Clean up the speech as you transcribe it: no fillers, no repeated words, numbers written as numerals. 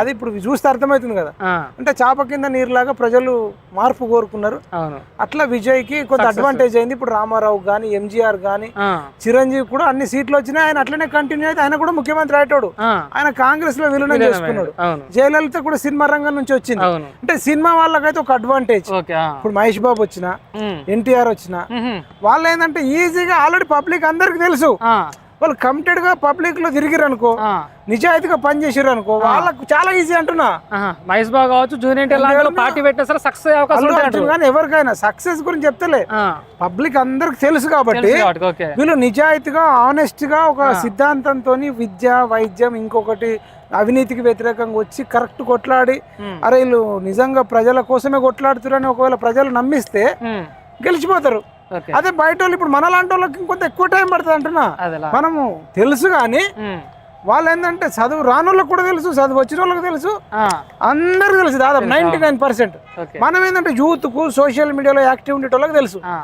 అది ఇప్పుడు చూస్తే అర్థమవుతుంది కదా, అంటే చాప కింద నీరులాగా ప్రజలు మార్పు కోరుకున్నారు. అట్లా విజయ్ కి కొంత అడ్వాంటేజ్ అయింది. ఇప్పుడు రామారావు గానీ, ఎంజీఆర్ గానీ, చిరంజీవి కూడా అన్ని సీట్లు వచ్చినాయి. ఆయన అట్లనే కంటిన్యూ అయితే ఆయన కూడా ముఖ్యమంత్రి అయ్యాడు. ఆయన కాంగ్రెస్ లో విలీనం చేసుకున్నాడు. జయలలిత కూడా సినిమా రంగం నుంచి వచ్చింది. అంటే సినిమా వాళ్ళకైతే ఒక అడ్వాంటేజ్. ఇప్పుడు మహేష్ బాబు వచ్చినా, ఎన్టీఆర్ వచ్చినా, వాళ్ళు ఏంటంటే ఈజీగా ఆల్రెడీ పబ్లిక్ అందరికి తెలుసు. వాళ్ళు కమిటెడ్ గా పబ్లిక్ లో తిరిగిరు అనుకో, నిజాయితీగా పని చేసారు అనుకో, వాళ్ళకు చాలా ఈజీ అంటున్నా. మహేష్ బాబు కావచ్చు, జూనియర్ పార్టీ పెట్టినా సరే సక్సెస్ అయ్యే అవకాశం ఉంటుంది. కానీ ఎవరికైనా సక్సెస్ గురించి చెప్తలే, పబ్లిక్ అందరికి తెలుసు కాబట్టి వీళ్ళు నిజాయితీగా ఆనెస్ట్ గా ఒక సిద్ధాంతంతో విద్య, వైద్యం, ఇంకొకటి అవినీతికి వ్యతిరేకంగా వచ్చి కరెక్ట్ కొట్లాడి, అరే వీళ్ళు నిజంగా ప్రజల కోసమే కొట్లాడుతారని ఒకవేళ ప్రజలు నమ్మిస్తే గెలిచిపోతారు. అదే బయట వాళ్ళు ఇప్పుడు మనలాంటి వాళ్ళకి ఇంకొంత ఎక్కువ టైం పడుతుంది అంటున్నా. మనము తెలుసు కానీ వాళ్ళు ఏంటంటే చదువు రాని వాళ్ళకి కూడా తెలుసు, చదువు వచ్చిన వాళ్ళకి తెలుసు, అందరికి తెలుసు, దాదాపు 99%. మనం ఏంటంటే యూత్ కు సోషల్ మీడియాలో యాక్టివ్ ఉండేటోళ్ళకి తెలుసు.